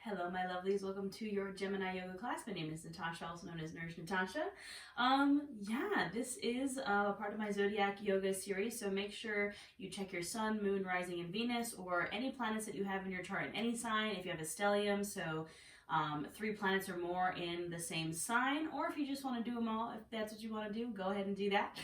Hello, my lovelies. Welcome to your Gemini yoga class. My name is Natasha, also known as Nourish Natasha. This is part of my Zodiac yoga series, so make sure you check your sun, moon, rising, and Venus, or any planets that you have in your chart in any sign. If you have a stellium, so 3 planets or more in the same sign, or if you just want to do them all, if that's what you want to do, go ahead and do that.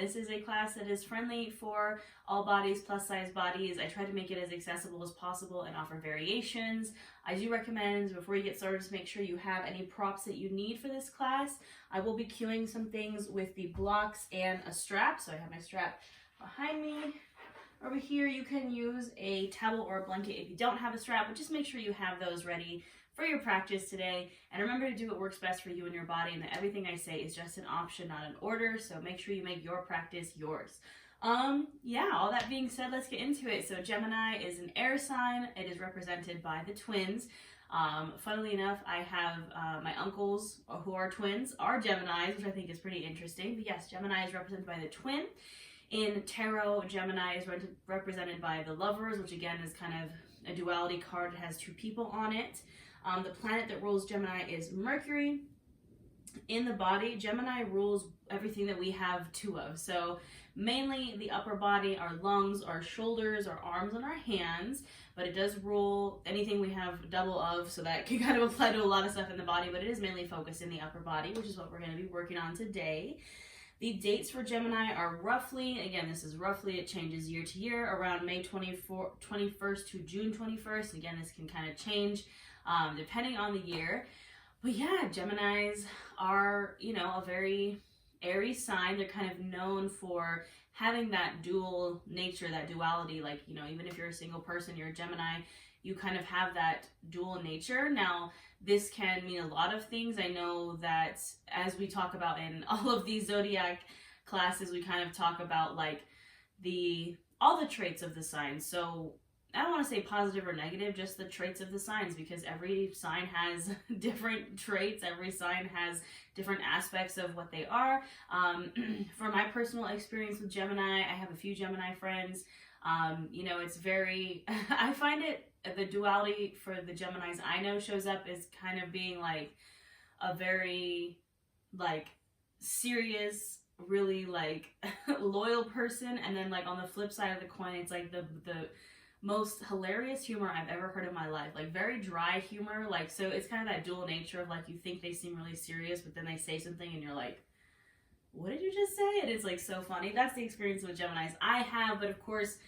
This is a class that is friendly for all bodies, plus size bodies. I try to make it as accessible as possible and offer variations. I do recommend, before you get started, just make sure you have any props that you need for this class. I will be cueing some things with the blocks and a strap. So I have my strap behind me. Over here, you can use a towel or a blanket if you don't have a strap, but just make sure you have those ready for your practice today. And remember to do what works best for you and your body, and that everything I say is just an option, not an order. So make sure you make your practice yours. All that being said, let's get into it. So Gemini is an air sign. It is represented by the twins. Funnily enough, I have my uncles who are twins are Geminis, which I think is pretty interesting. But yes, Gemini is represented by the twin. In tarot, Gemini is represented by the Lovers, which again is kind of a duality card. It has 2 people on it. The planet that rules Gemini is Mercury. In the body, Gemini rules everything that we have 2 of. So mainly the upper body, our lungs, our shoulders, our arms, and our hands. But it does rule anything we have double of, so that can kind of apply to a lot of stuff in the body. But it is mainly focused in the upper body, which is what we're going to be working on today. The dates for Gemini are roughly, again, this is roughly, it changes year to year, around May 21st to June 21st. Again, this can kind of change depending on the year. But yeah, Geminis are, a very airy sign. They're kind of known for having that dual nature, that duality. Like, even if you're a single person, you're a Gemini, you kind of have that dual nature. Now, this can mean a lot of things. I know that as we talk about in all of these zodiac classes, we kind of talk about like all the traits of the signs. So I don't want to say positive or negative, just the traits of the signs, because every sign has different traits. Every sign has different aspects of what they are. For my personal experience with Gemini, I have a few Gemini friends. It's very, I find it, the duality for the Geminis I know shows up as kind of being like a very like serious, really like loyal person. And then like on the flip side of the coin, it's like the most hilarious humor I've ever heard in my life. Like very dry humor. Like, so it's kind of that dual nature of like, you think they seem really serious, but then they say something and you're like, what did you just say? And it's like so funny. That's the experience with Geminis I have. But of course,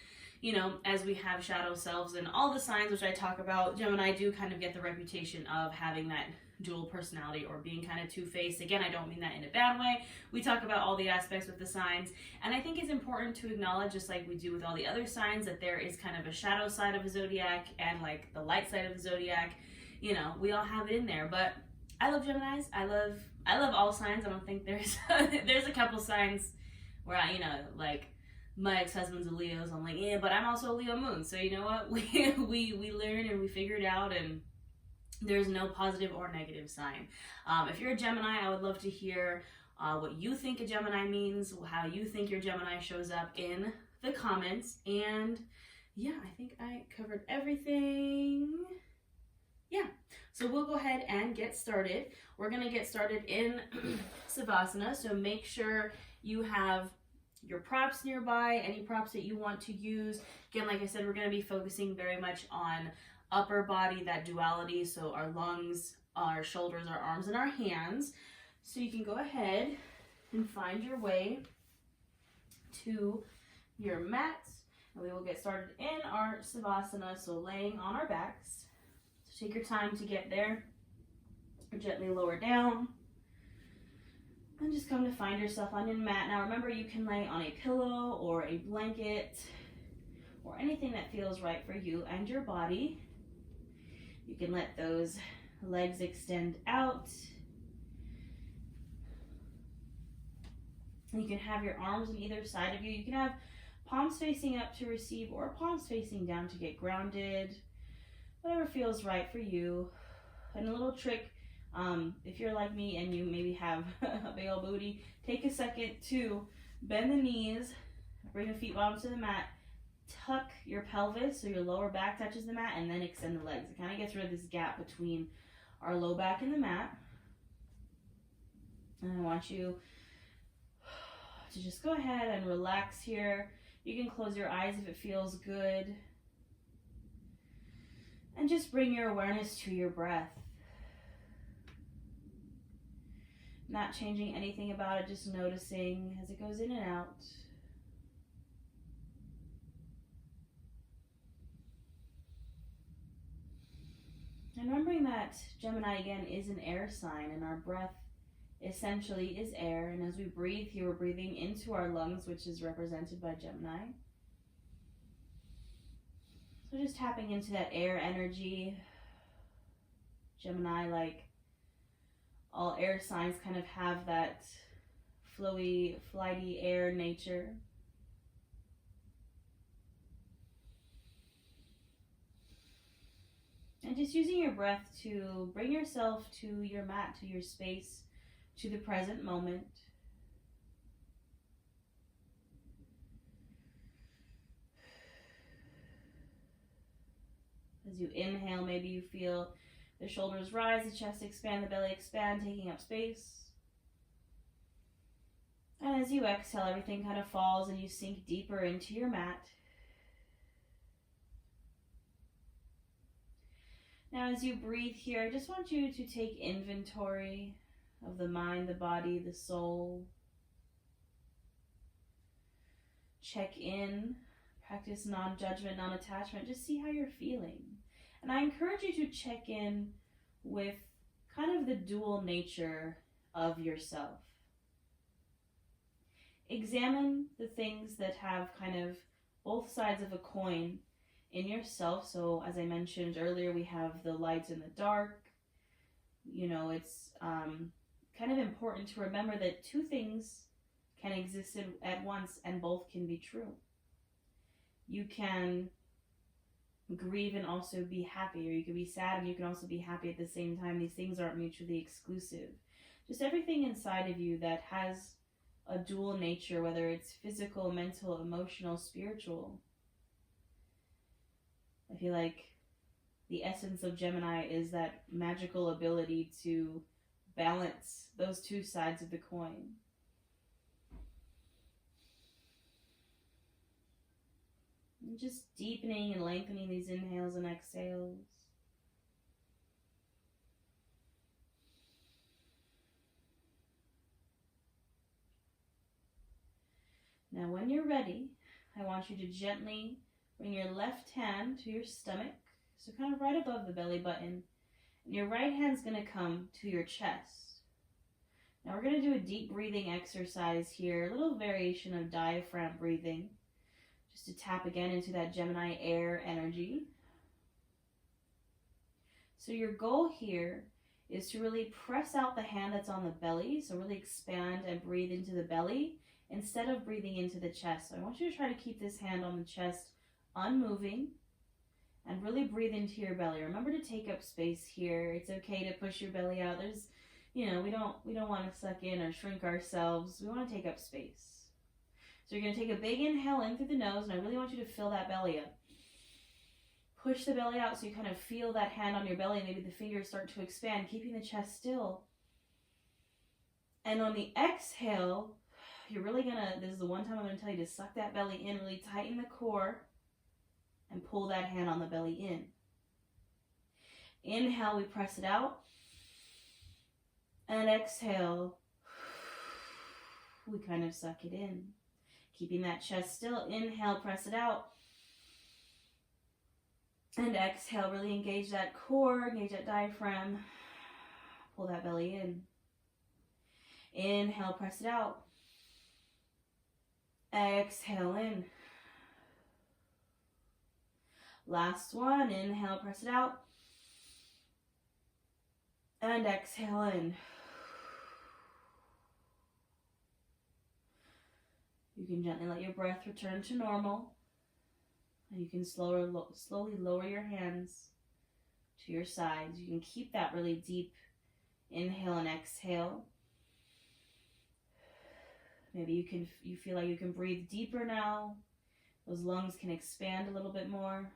as we have shadow selves and all the signs which I talk about, Gemini do kind of get the reputation of having that dual personality or being kind of two-faced. Again, I don't mean that in a bad way. We talk about all the aspects with the signs, and I think it's important to acknowledge, just like we do with all the other signs, that there is kind of a shadow side of a zodiac and like the light side of the zodiac. We all have it in there. But I love Geminis. I love all signs. I don't think there's there's a couple signs where like my ex-husband's a Leo, so I'm like, yeah, but I'm also a Leo moon. So you know what? We learn and we figure it out, and there's no positive or negative sign. If you're a Gemini, I would love to hear what you think a Gemini means, how you think your Gemini shows up in the comments. And yeah, I think I covered everything. Yeah, so we'll go ahead and get started. We're going to get started in Savasana, so make sure you have your props nearby, any props that you want to use. Again, like I said, we're going to be focusing very much on upper body, that duality, so our lungs, our shoulders, our arms, and our hands. So you can go ahead and find your way to your mats, and we will get started in our Savasana, so laying on our backs. So take your time to get there, or gently lower down. And just come to find yourself on your mat. Now remember, you can lay on a pillow or a blanket or anything that feels right for you and your body. You can let those legs extend out. You can have your arms on either side of you. You can have palms facing up to receive or palms facing down to get grounded. Whatever feels right for you. And a little trick, if you're like me and you maybe have a big old booty, take a second to bend the knees, bring the feet bottom to the mat, tuck your pelvis so your lower back touches the mat, and then extend the legs. It kind of gets rid of this gap between our low back and the mat. And I want you to just go ahead and relax here. You can close your eyes if it feels good. And just bring your awareness to your breath. Not changing anything about it, just noticing as it goes in and out. And remembering that Gemini, again, is an air sign, and our breath essentially is air. And as we breathe here, we're breathing into our lungs, which is represented by Gemini. So just tapping into that air energy. Gemini, like all air signs, kind of have that flowy, flighty air nature. And just using your breath to bring yourself to your mat, to your space, to the present moment. As you inhale, maybe you feel the shoulders rise, the chest expand, the belly expand, taking up space. And as you exhale, everything kind of falls and you sink deeper into your mat. Now, as you breathe here, I just want you to take inventory of the mind, the body, the soul. Check in, practice non-judgment, non-attachment. Just see how you're feeling. And I encourage you to check in with kind of the dual nature of yourself. Examine the things that have kind of both sides of a coin in yourself. So as I mentioned earlier, we have the light and the dark. You know, it's kind of important to remember that two things can exist at once and both can be true. You can grieve and also be happy, or you can be sad and you can also be happy at the same time. These things aren't mutually exclusive. Just everything inside of you that has a dual nature, whether it's physical, mental, emotional, spiritual. I feel like the essence of Gemini is that magical ability to balance those two sides of the coin. And just deepening and lengthening these inhales and exhales. Now when you're ready, I want you to gently bring your left hand to your stomach, so kind of right above the belly button, and your right hand's going to come to your chest. Now we're going to do a deep breathing exercise here, a little variation of diaphragm breathing, just to tap again into that Gemini air energy. So your goal here is to really press out the hand that's on the belly, so really expand and breathe into the belly instead of breathing into the chest. So I want you to try to keep this hand on the chest unmoving and really breathe into your belly. Remember to take up space here. It's okay to push your belly out. There's, you know, we don't want to suck in or shrink ourselves. We want to take up space. So you're going to take a big inhale in through the nose, and I really want you to fill that belly up. Push the belly out so you kind of feel that hand on your belly, and maybe the fingers start to expand, keeping the chest still. And on the exhale, you're really going to, this is the one time I'm going to tell you to suck that belly in, really tighten the core, and pull that hand on the belly in. Inhale, we press it out. And exhale, we kind of suck it in. Keeping that chest still. Inhale, press it out. And exhale, really engage that core, engage that diaphragm. Pull that belly in. Inhale, press it out. Exhale in. Last one. Inhale, press it out. And exhale in. You can gently let your breath return to normal. And you can slowly lower your hands to your sides. You can keep that really deep inhale and exhale. Maybe you feel like you can breathe deeper now. Those lungs can expand a little bit more.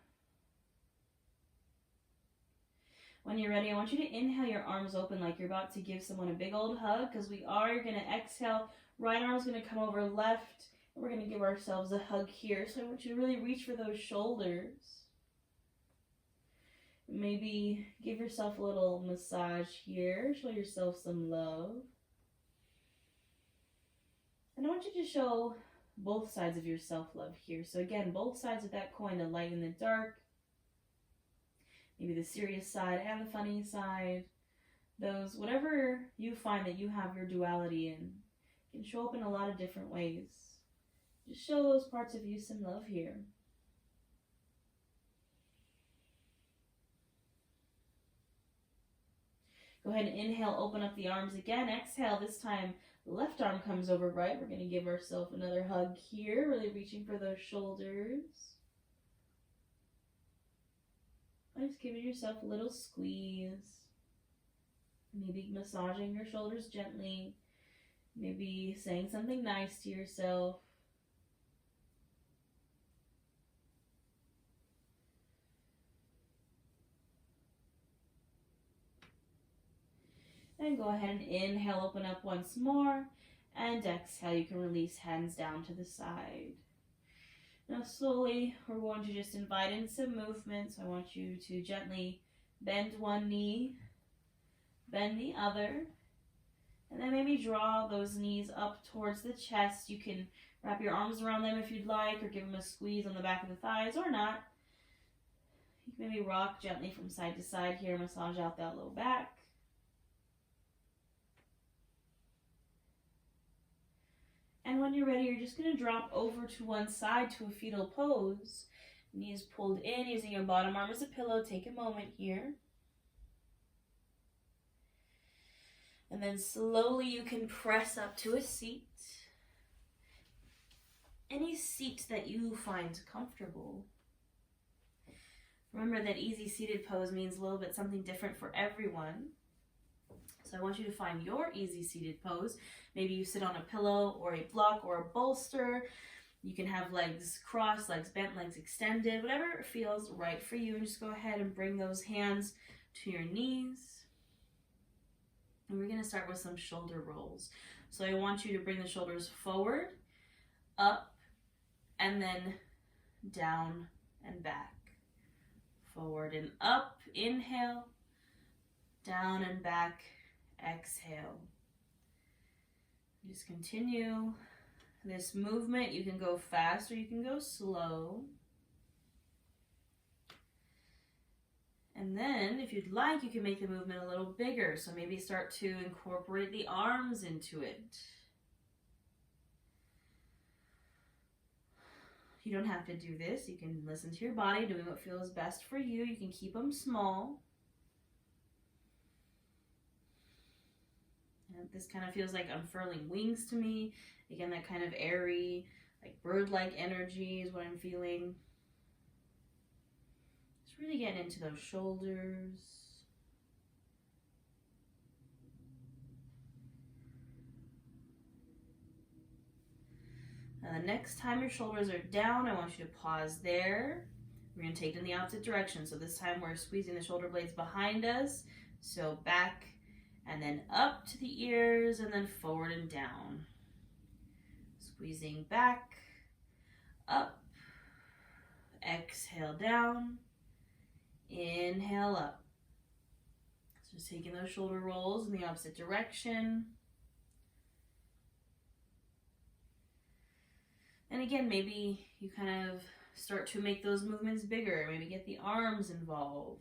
When you're ready, I want you to inhale your arms open like you're about to give someone a big old hug, because we are going to exhale. Right arm's going to come over left, and we're going to give ourselves a hug here. So I want you to really reach for those shoulders. Maybe give yourself a little massage here. Show yourself some love. And I want you to show both sides of your self-love here. So again, both sides of that coin, the light and the dark. Maybe the serious side and the funny side. Those, whatever you find that you have your duality in, can show up in a lot of different ways. Just show those parts of you some love here. Go ahead and inhale, open up the arms again. Exhale, this time the left arm comes over right. We're going to give ourselves another hug here, really reaching for those shoulders. Just giving yourself a little squeeze. Maybe massaging your shoulders gently. Maybe saying something nice to yourself. And go ahead and inhale, open up once more. And exhale, you can release hands down to the side. Now slowly, we're going to just invite in some movement. So I want you to gently bend one knee, bend the other, and then maybe draw those knees up towards the chest. You can wrap your arms around them if you'd like, or give them a squeeze on the back of the thighs, or not. You can maybe rock gently from side to side here, massage out that low back. And when you're ready, you're just going to drop over to one side to a fetal pose. Knees pulled in, using your bottom arm as a pillow. Take a moment here. And then slowly you can press up to a seat. Any seat that you find comfortable. Remember that easy seated pose means a little bit something different for everyone. So I want you to find your easy seated pose. Maybe you sit on a pillow or a block or a bolster. You can have legs crossed, legs bent, legs extended, whatever feels right for you. And just go ahead and bring those hands to your knees. And we're going to start with some shoulder rolls. So I want you to bring the shoulders forward, up, and then down and back. Forward and up, inhale, down and back, exhale. Just continue this movement. You can go fast or you can go slow. And then, if you'd like, you can make the movement a little bigger. So maybe start to incorporate the arms into it. You don't have to do this. You can listen to your body, doing what feels best for you. You can keep them small. And this kind of feels like unfurling wings to me. Again, that kind of airy, like bird-like energy is what I'm feeling. Just really getting into those shoulders. Now the next time your shoulders are down, I want you to pause there. We're going to take it in the opposite direction. So this time we're squeezing the shoulder blades behind us. So back and then up to the ears and then forward and down. Squeezing back, up, exhale down, inhale up. So just taking those shoulder rolls in the opposite direction. And again, maybe you kind of start to make those movements bigger. Maybe get the arms involved.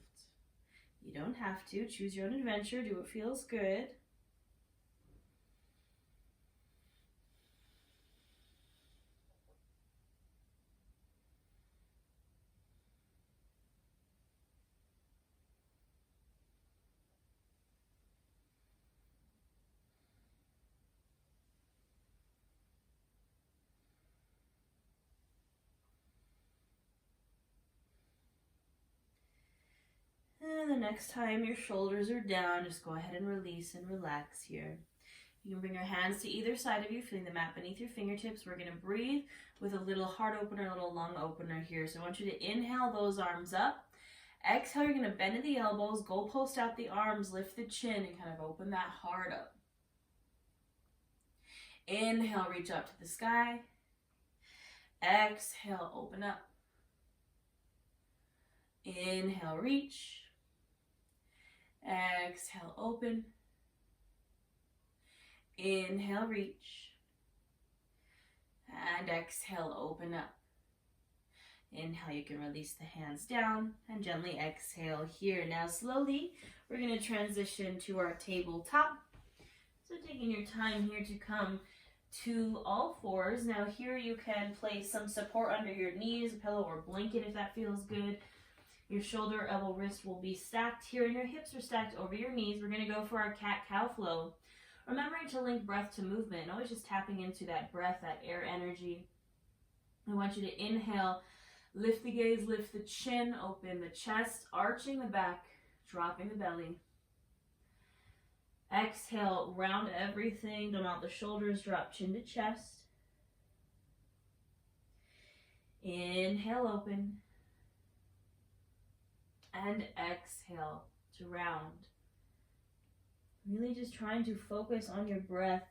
You don't have to. Choose your own adventure. Do what feels good. And the next time your shoulders are down, just go ahead and release and relax here. You can bring your hands to either side of you, feeling the mat beneath your fingertips. We're going to breathe with a little heart opener, a little lung opener here. So I want you to inhale those arms up. Exhale, you're going to bend at the elbows, goalpost out the arms, lift the chin, and kind of open that heart up. Inhale, reach up to the sky. Exhale, open up. Inhale, reach. Exhale, open. Inhale, reach. And exhale, open up. Inhale, you can release the hands down and gently exhale here. Now slowly, we're going to transition to our tabletop. So taking your time here to come to all fours. Now here you can place some support under your knees, a pillow or blanket if that feels good. Your shoulder, elbow, wrist will be stacked here and your hips are stacked over your knees. We're going to go for our cat-cow flow. Remembering to link breath to movement and always just tapping into that breath, that air energy. I want you to inhale, lift the gaze, lift the chin, open the chest, arching the back, dropping the belly. Exhale, round everything, don't out the shoulders, drop chin to chest. Inhale, open. And exhale to round. Really just trying to focus on your breath.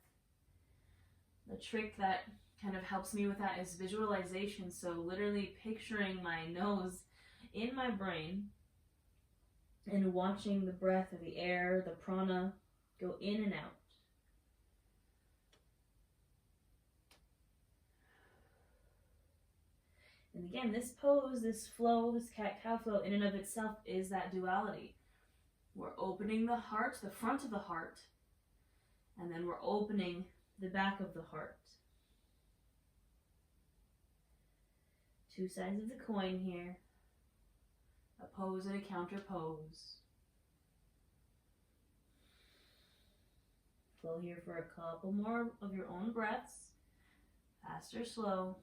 The trick that kind of helps me with that is visualization. So literally picturing my nose in my brain and watching the breath of the air, the prana, go in and out. And again, this pose, this flow, this cat-cow flow in and of itself is that duality. We're opening the heart, the front of the heart, and then we're opening the back of the heart. Two sides of the coin here. A pose and a counter pose. Flow here for a couple more of your own breaths. Fast or slow.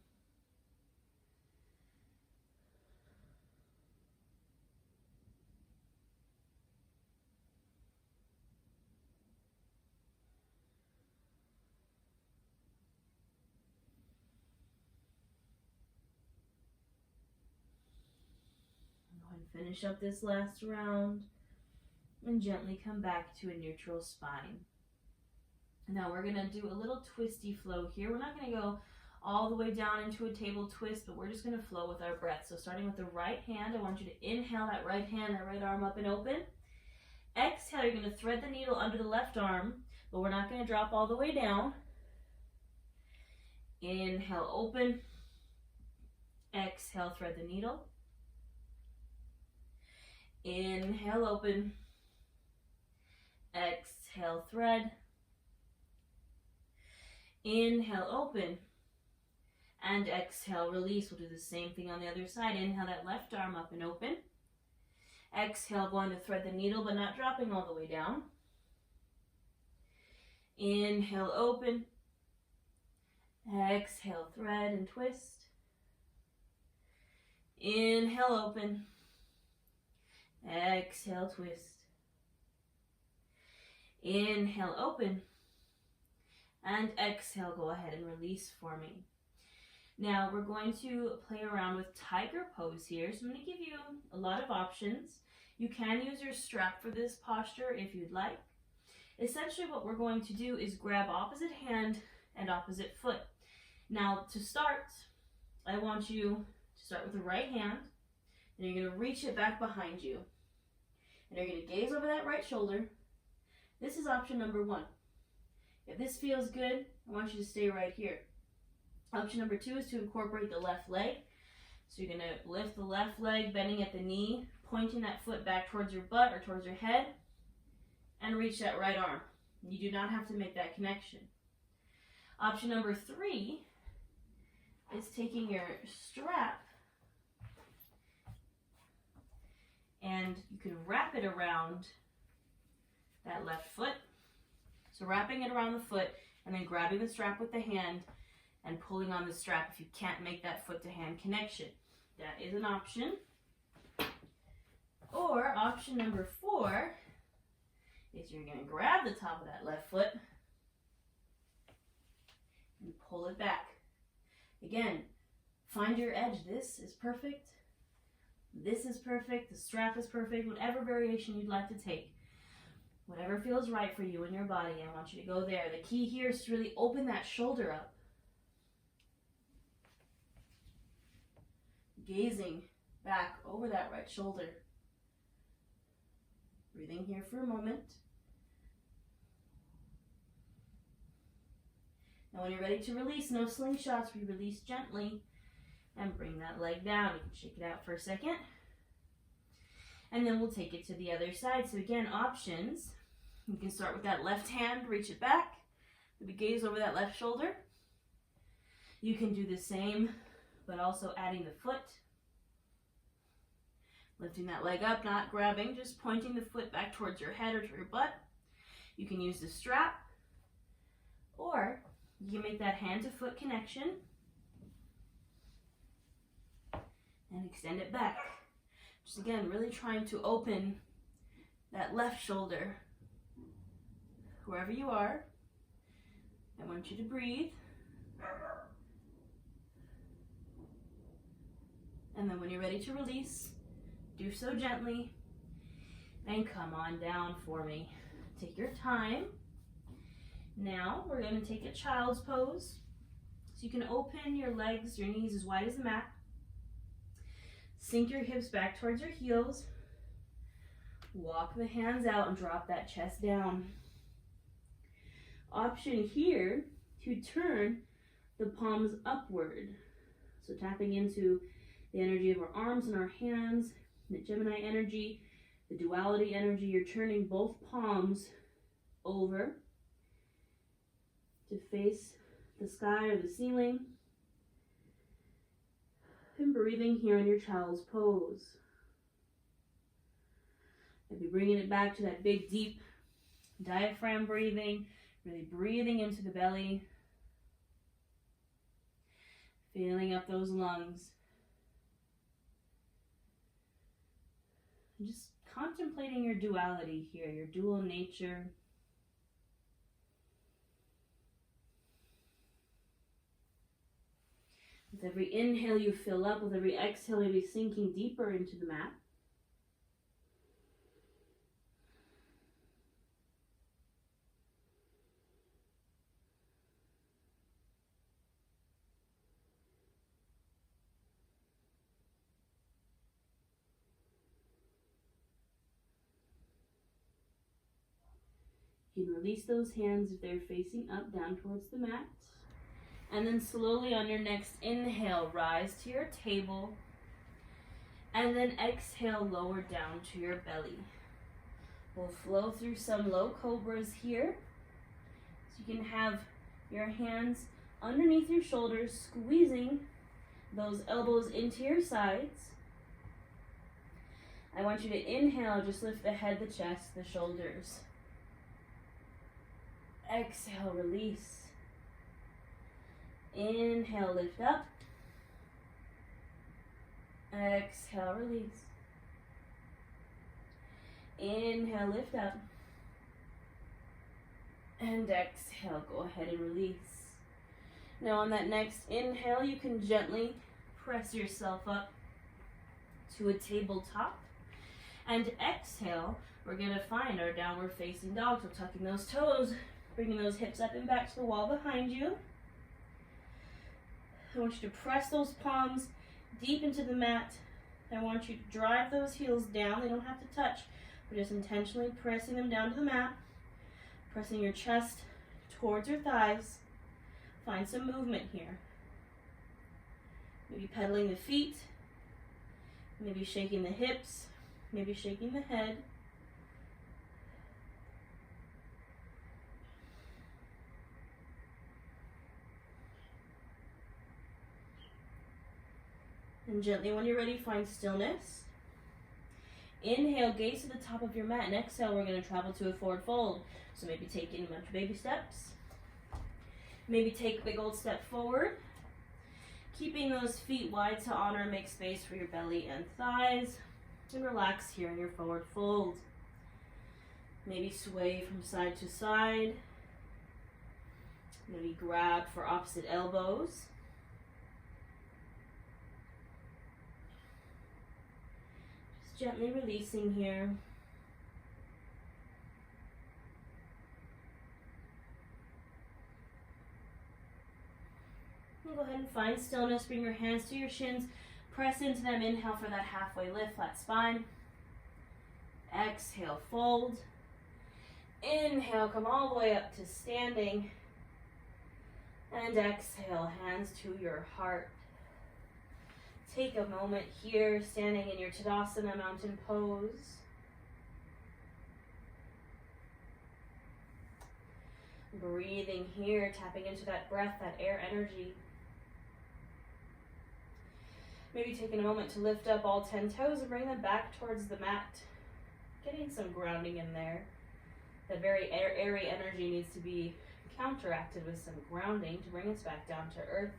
Finish up this last round and gently come back to a neutral spine. Now we're going to do a little twisty flow here. We're not going to go all the way down into a table twist, but we're just going to flow with our breath. So starting with the right hand, I want you to inhale that right hand, that right arm up and open. Exhale, you're going to thread the needle under the left arm, but we're not going to drop all the way down. Inhale, open. Exhale, thread the needle. Inhale, open. Exhale, thread. Inhale, open. And exhale, release. We'll do the same thing on the other side. Inhale that left arm up and open. Exhale, going to thread the needle, but not dropping all the way down. Inhale, open. Exhale, thread and twist. Inhale, open. Exhale, twist. Inhale, open. And exhale, go ahead and release for me. Now we're going to play around with tiger pose here. So I'm going to give you a lot of options. You can use your strap for this posture if you'd like. Essentially what we're going to do is grab opposite hand and opposite foot. Now to start, I want you to start with the right hand, and you're going to reach it back behind you. And you're going to gaze over that right shoulder. This is option number one. If this feels good, I want you to stay right here. Option number two is to incorporate the left leg. So you're going to lift the left leg, bending at the knee, pointing that foot back towards your butt or towards your head, and reach that right arm. You do not have to make that connection. Option number three is taking your strap and you can wrap it around that left foot. So wrapping it around the foot and then grabbing the strap with the hand and pulling on the strap if you can't make that foot to hand connection. That is an option. Or option number four is you're going to grab the top of that left foot and pull it back. Again, find your edge. This is perfect. This is perfect. The strap is perfect. Whatever variation you'd like to take. Whatever feels right for you and your body, I want you to go there. The key here is to really open that shoulder up. Gazing back over that right shoulder. Breathing here for a moment. Now when you're ready to release, no slingshots, we release gently and bring that leg down. You can shake it out for a second. And then we'll take it to the other side. So again, options. You can start with that left hand, reach it back. Maybe gaze over that left shoulder. You can do the same, but also adding the foot. Lifting that leg up, not grabbing, just pointing the foot back towards your head or to your butt. You can use the strap, or you can make that hand to foot connection and extend it back. Just again, really trying to open that left shoulder. Wherever you are, I want you to breathe. And then when you're ready to release, do so gently and come on down for me. Take your time. Now we're going to take a child's pose. So you can open your legs, your knees as wide as the mat. Sink your hips back towards your heels. Walk the hands out and drop that chest down. Option here to turn the palms upward. So tapping into the energy of our arms and our hands, the Gemini energy, the duality energy. You're turning both palms over to face the sky or the ceiling. And breathing here in your child's pose. Maybe bringing it back to that big, deep diaphragm breathing. Really breathing into the belly. Filling up those lungs. And just contemplating your duality here, your dual nature. With every inhale you fill up, with every exhale you'll be sinking deeper into the mat. You can release those hands if they're facing up, down towards the mat. And then slowly on your next inhale, rise to your table. And then exhale, lower down to your belly. We'll flow through some low cobras here. So you can have your hands underneath your shoulders, squeezing those elbows into your sides. I want you to inhale, just lift the head, the chest, the shoulders. Exhale, release. Inhale, lift up. Exhale, release. Inhale, lift up. And exhale, go ahead and release. Now on that next inhale, you can gently press yourself up to a tabletop. And exhale, we're gonna find our downward facing dog. So tucking those toes, bringing those hips up and back to the wall behind you. I want you to press those palms deep into the mat. I want you to drive those heels down. They don't have to touch. We're just intentionally pressing them down to the mat. Pressing your chest towards your thighs. Find some movement here. Maybe pedaling the feet. Maybe shaking the hips. Maybe shaking the head. And gently, when you're ready, find stillness. Inhale, gaze to the top of your mat, and exhale, we're going to travel to a forward fold. So maybe take in a bunch of baby steps. Maybe take a big old step forward. Keeping those feet wide to honor and make space for your belly and thighs. And relax here in your forward fold. Maybe sway from side to side. Maybe grab for opposite elbows. Just gently releasing here. And go ahead and find stillness. Bring your hands to your shins. Press into them. Inhale for that halfway lift, flat spine. Exhale, fold. Inhale, come all the way up to standing. And exhale, hands to your heart. Take a moment here, standing in your Tadasana mountain pose. Breathing here, tapping into that breath, that air energy. Maybe taking a moment to lift up all 10 toes and bring them back towards the mat. Getting some grounding in there. That very airy energy needs to be counteracted with some grounding to bring us back down to earth.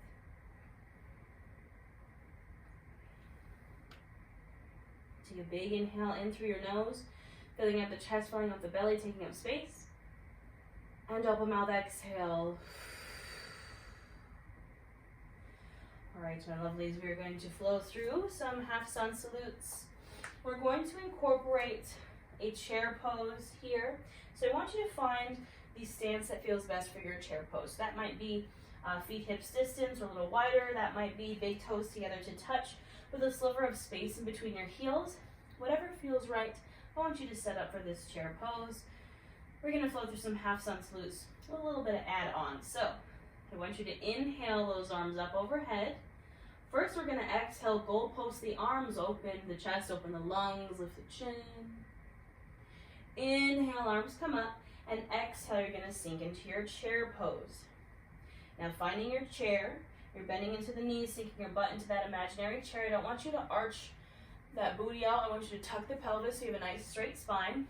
Take a big inhale in through your nose, filling up the chest, filling up the belly, taking up space. And open mouth, exhale. All right, my lovelies, we're going to flow through some half sun salutes. We're going to incorporate a chair pose here. So I want you to find the stance that feels best for your chair pose. That might be feet hips distance or a little wider. That might be big toes together to touch with a sliver of space in between your heels. Whatever feels right, I want you to set up for this chair pose. We're going to flow through some half sun salutes with a little bit of add-on. So I want you to inhale those arms up overhead. First, we're going to exhale, goalpost the arms, open the chest, open the lungs, lift the chin. Inhale, arms come up, and exhale, you're going to sink into your chair pose. Now, finding your chair, you're bending into the knees, sinking your butt into that imaginary chair. I don't want you to arch that booty out. I want you to tuck the pelvis so you have a nice straight spine.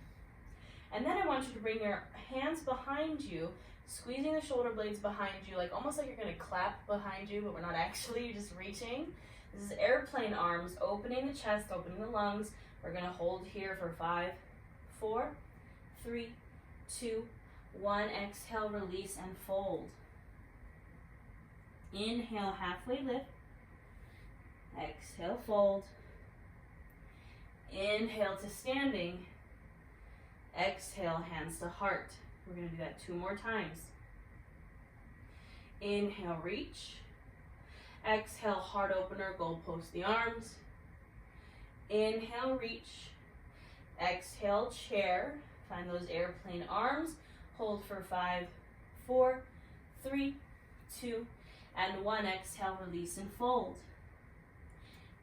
And then I want you to bring your hands behind you, squeezing the shoulder blades behind you, like almost like you're going to clap behind you, but we're not actually, you're just reaching. This is airplane arms, opening the chest, opening the lungs. We're going to hold here for 5, 4, 3, 2, 1. Exhale, release, and fold. Inhale, halfway lift. Exhale, fold. Inhale to standing. Exhale, hands to heart. We're going to do that 2 more times. Inhale, reach. Exhale, heart opener, goalpost the arms. Inhale, reach. Exhale, chair. Find those airplane arms. Hold for 5, 4, 3, 2, and 1. Exhale, release and fold.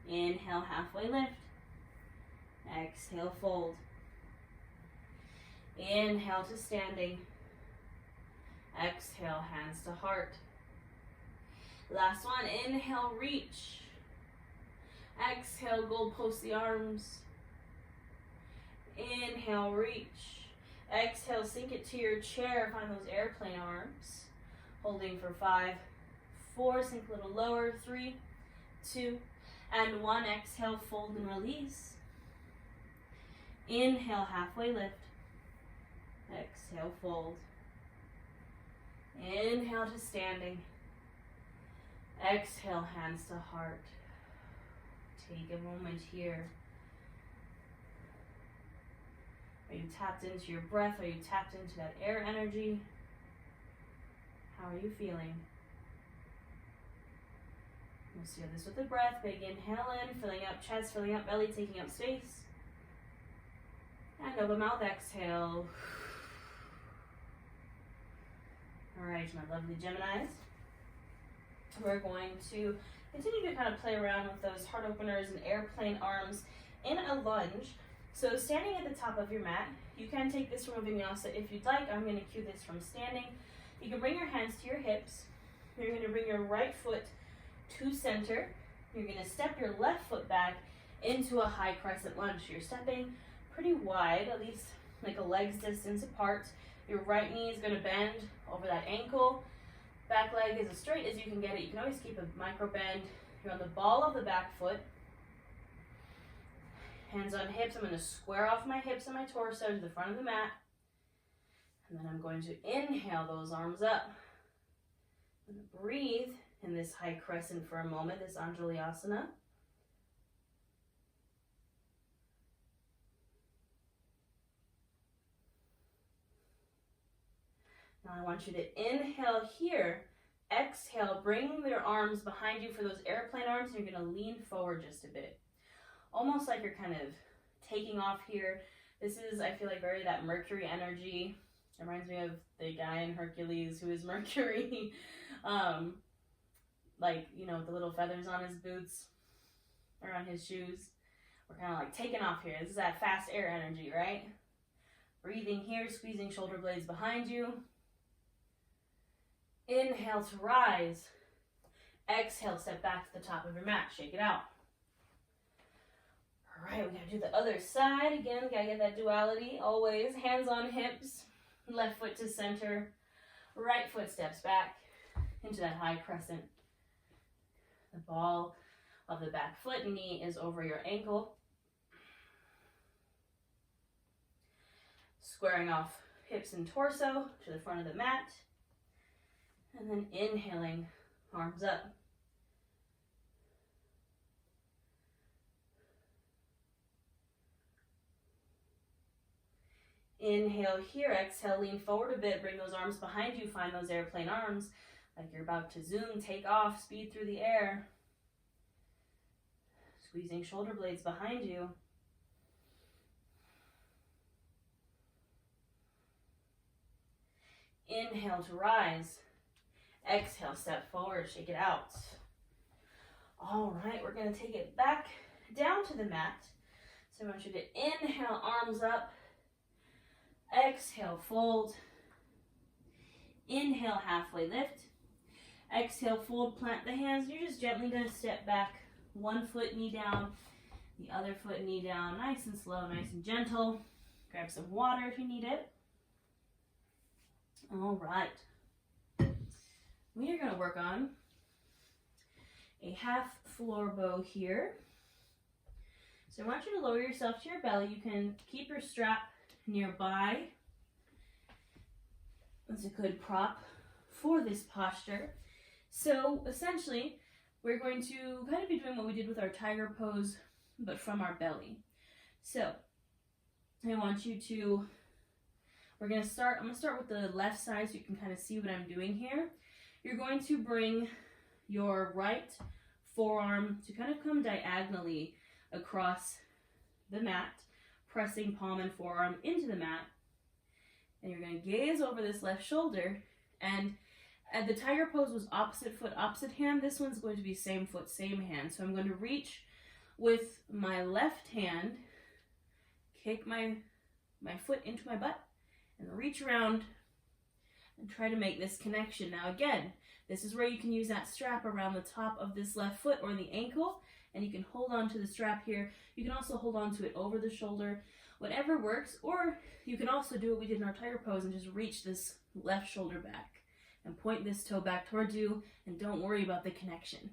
Inhale, halfway lift. Exhale, fold. Inhale to standing. Exhale, hands to heart. Last one, inhale, reach. Exhale, goalpost the arms. Inhale, reach. Exhale, sink it to your chair. Find those airplane arms. Holding for 5, 4, sink a little lower, 3, 2, and 1. Exhale, fold and release. Inhale, halfway lift. Exhale, fold. Inhale to standing. Exhale, hands to heart. Take a moment here. Are you tapped into your breath? Are you tapped into that air energy? How are you feeling? We'll seal this with the breath. Big inhale in, filling up chest, filling up belly, taking up space. And open mouth, exhale. All right, my lovely Geminis. We're going to continue to kind of play around with those heart openers and airplane arms in a lunge. So standing at the top of your mat, you can take this from a vinyasa if you'd like. I'm going to cue this from standing. You can bring your hands to your hips. You're going to bring your right foot to center. You're going to step your left foot back into a high crescent lunge. You're stepping pretty wide, at least like a leg's distance apart. Your right knee is going to bend over that ankle. Back leg is as straight as you can get it. You can always keep a micro bend. You're on the ball of the back foot. Hands on hips. I'm going to square off my hips and my torso to the front of the mat. And then I'm going to inhale those arms up. I'm going to breathe in this high crescent for a moment, this Anjali-asana. Now I want you to inhale here. Exhale, bring your arms behind you for those airplane arms. You're going to lean forward just a bit. Almost like you're kind of taking off here. This is, I feel like, very that Mercury energy. It reminds me of the guy in Hercules who is Mercury. Like, you know, the little feathers on his boots or on his shoes. We're kind of like taking off here. This is that fast air energy, right? Breathing here, squeezing shoulder blades behind you. Inhale to rise. Exhale, step back to the top of your mat. Shake it out. All right, we gotta do the other side. Again, gotta get that duality. Always hands on hips. Left foot to center. Right foot steps back into that high crescent. The ball of the back foot, knee is over your ankle. Squaring off hips and torso to the front of the mat. And then inhaling, arms up. Inhale here, exhale, lean forward a bit, bring those arms behind you, find those airplane arms, like you're about to zoom, take off, speed through the air. Squeezing shoulder blades behind you. Inhale to rise. Exhale, step forward, shake it out. All right, we're going to take it back down to the mat. So I want you to inhale, arms up. Exhale, fold. Inhale, halfway lift. Exhale, fold, plant the hands. You're just gently going to step back. One foot, knee down. The other foot, knee down. Nice and slow, nice and gentle. Grab some water if you need it. All right. We are going to work on a half floor bow here. So I want you to lower yourself to your belly. You can keep your strap nearby. That's a good prop for this posture. So essentially, we're going to kind of be doing what we did with our tiger pose, but from our belly. So I want you to, I'm going to start with the left side so you can kind of see what I'm doing here. You're going to bring your right forearm to kind of come diagonally across the mat, pressing palm and forearm into the mat. And you're going to gaze over this left shoulder. And the tiger pose was opposite foot, opposite hand. This one's going to be same foot, same hand. So I'm going to reach with my left hand, kick my foot into my butt, and reach around and try to make this connection. Now again, this is where you can use that strap around the top of this left foot or the ankle, and you can hold on to the strap here. You can also hold on to it over the shoulder, whatever works, or you can also do what we did in our tiger pose and just reach this left shoulder back and point this toe back towards you, and don't worry about the connection.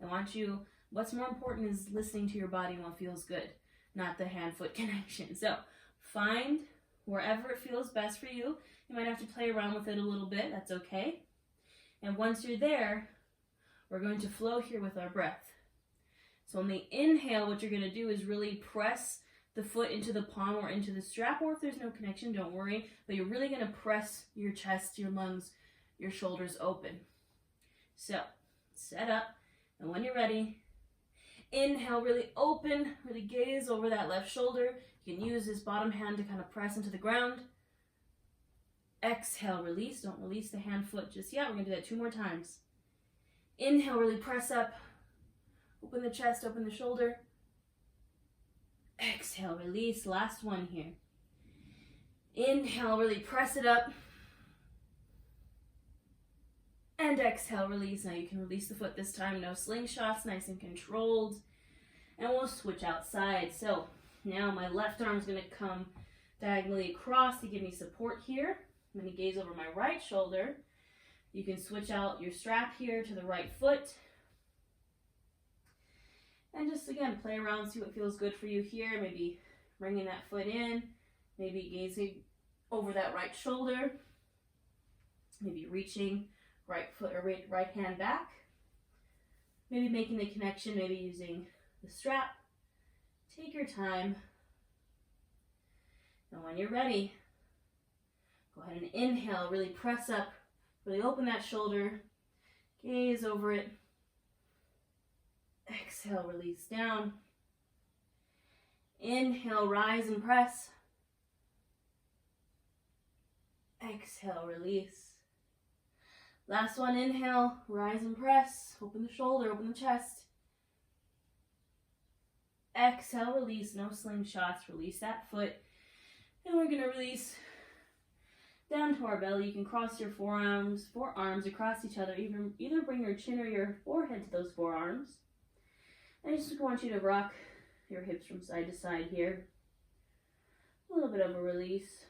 I want you, what's more important is listening to your body and what feels good, not the hand-foot connection. So find wherever it feels best for you. You might have to play around with it a little bit, that's okay. And once you're there, we're going to flow here with our breath. So on the inhale, what you're going to do is really press the foot into the palm or into the strap, or if there's no connection, don't worry, but you're really going to press your chest, your lungs, your shoulders open. So set up, and when you're ready, inhale, really open, really gaze over that left shoulder. You can use this bottom hand to kind of press into the ground. Exhale, release. Don't release the hand foot just yet. We're going to do that 2 more times. Inhale, really press up. Open the chest, open the shoulder. Exhale, release. Last one here. Inhale, really press it up. And exhale, release. Now you can release the foot this time. No slingshots, nice and controlled. And we'll switch outside. So now my left arm is going to come diagonally across to give me support here. I'm going to gaze over my right shoulder. You can switch out your strap here to the right foot. And just again, play around, see what feels good for you here. Maybe bringing that foot in, maybe gazing over that right shoulder. Maybe reaching right foot or right hand back. Maybe making the connection, maybe using the strap. Take your time. And when you're ready, go ahead and inhale, really press up, really open that shoulder, gaze over it. Exhale, release down. Inhale, rise and press. Exhale, release. Last one, inhale, rise and press. Open the shoulder, open the chest. Exhale, release, no slingshots. Release that foot. And we're going to release down to our belly. You can cross your forearms across each other. Either bring your chin or your forehead to those forearms. I just want you to rock your hips from side to side here. A little bit of a release.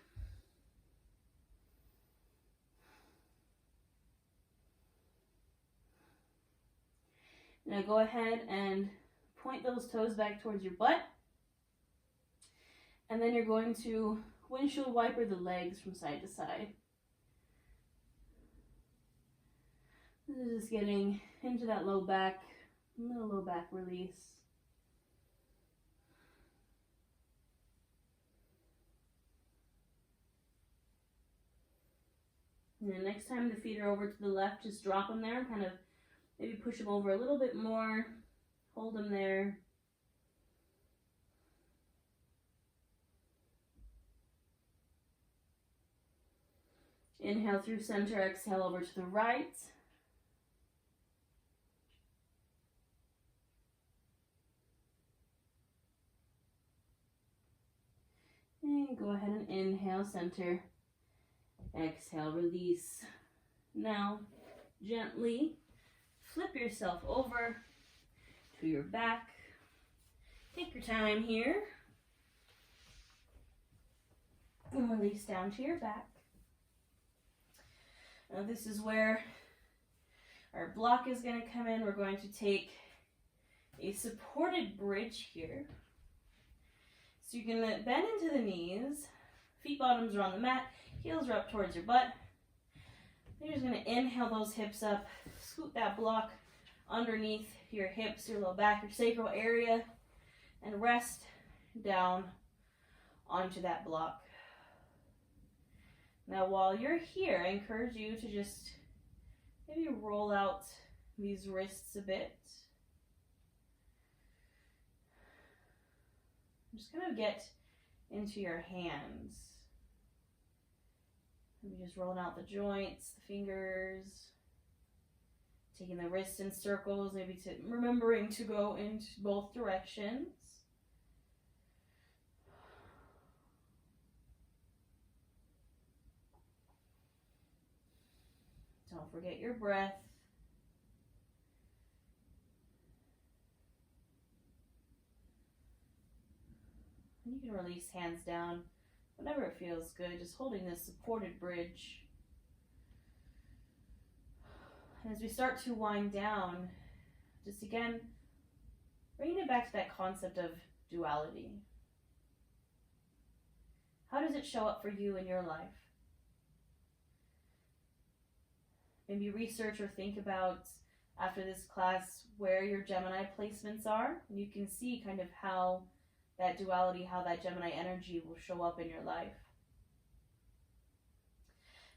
Now go ahead and point those toes back towards your butt. And then you're going to windshield wiper the legs from side to side. This is just getting into that low back, little low back release. And then next time the feet are over to the left, just drop them there and kind of maybe push them over a little bit more. Hold them there. Inhale through center, exhale over to the right. And go ahead and inhale, center. Exhale, release. Now, gently flip yourself over to your back. Take your time here. And release down to your back. Now this is where our block is going to come in. We're going to take a supported bridge here. So you can bend into the knees. Feet bottoms are on the mat. Heels are up towards your butt. You're just going to inhale those hips up. Scoot that block underneath your hips, your low back, your sacral area. And rest down onto that block. Now while you're here, I encourage you to just maybe roll out these wrists a bit. Just kind of get into your hands. Maybe just rolling out the joints, the fingers, taking the wrists in circles, maybe remembering to go into both directions. Don't forget your breath. You can release hands down whenever it feels good, just holding this supported bridge. And as we start to wind down, just again, bringing it back to that concept of duality. How does it show up for you in your life? Maybe research or think about after this class where your Gemini placements are. And you can see kind of how that duality, how that Gemini energy will show up in your life.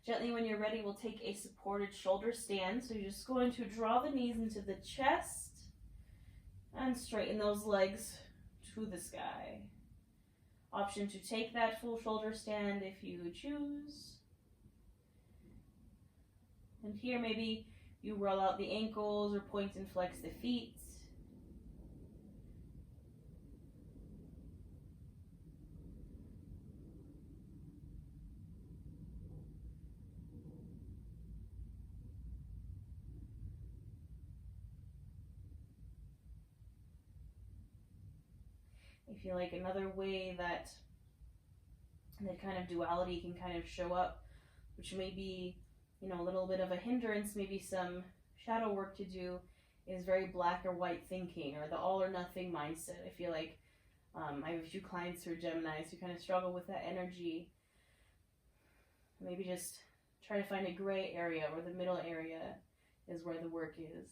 Gently, when you're ready, we'll take a supported shoulder stand. So you're just going to draw the knees into the chest and straighten those legs to the sky. Option to take that full shoulder stand if you choose. And here maybe you roll out the ankles or point and flex the feet. I feel like another way that kind of duality can kind of show up, which may be, a little bit of a hindrance, maybe some shadow work to do, is very black or white thinking or the all or nothing mindset. I feel like I have a few clients who are Geminis who kind of struggle with that energy. Maybe just Try to find a gray area, or the middle area is where the work is.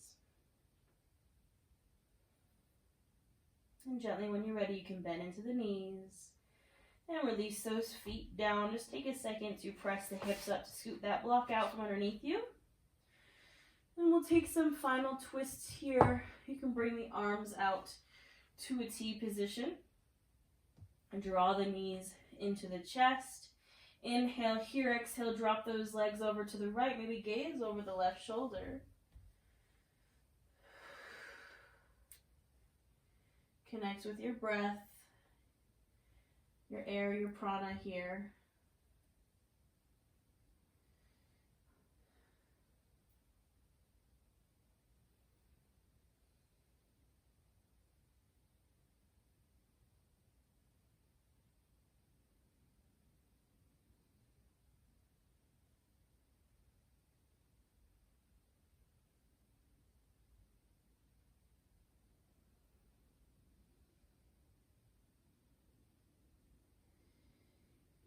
And gently, when you're ready, you can bend into the knees and release those feet down. Just take a second to press the hips up to scoot that block out from underneath you. And we'll take some final twists here. You can bring the arms out to a T position and draw the knees into the chest. Inhale here, exhale, drop those legs over to the right, maybe gaze over the left shoulder. Connect with your breath, your air, your prana here.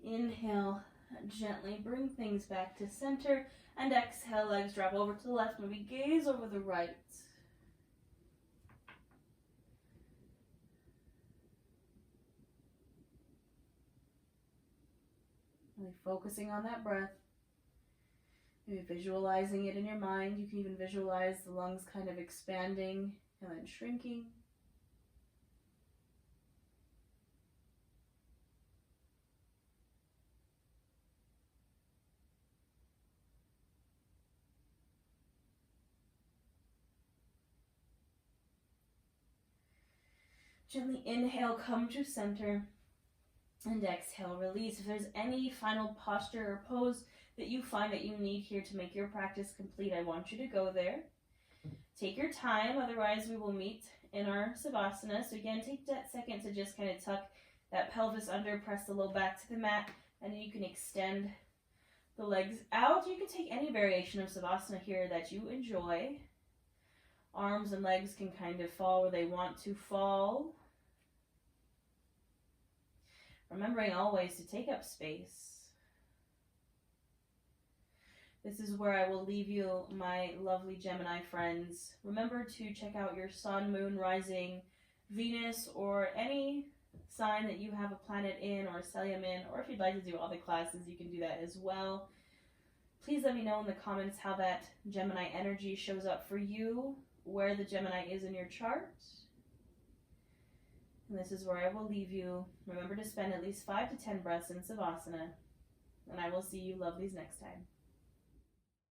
Inhale, gently bring things back to center, and exhale, legs drop over to the left, maybe gaze over the right. Really focusing on that breath, maybe visualizing it in your mind. You can even visualize the lungs kind of expanding and then shrinking. Gently inhale, come to center, and exhale, release. If there's any final posture or pose that you find that you need here to make your practice complete, I want you to go there. Take your time, otherwise we will meet in our Savasana. So again, take that second to just kind of tuck that pelvis under, press the low back to the mat, and then you can extend the legs out. You can take any variation of Savasana here that you enjoy. Arms and legs can kind of fall where they want to fall. Remembering always to take up space. This is where I will leave you, my lovely Gemini friends. Remember to check out your sun, moon, rising, Venus, or any sign that you have a planet in or a stellium in, or if you'd like to do all the classes, you can do that as well. Please let me know in the comments how that Gemini energy shows up for you, where the Gemini is in your chart. And this is where I will leave you. Remember to spend at least 5 to 10 breaths in Savasana. And I will see you lovelies next time.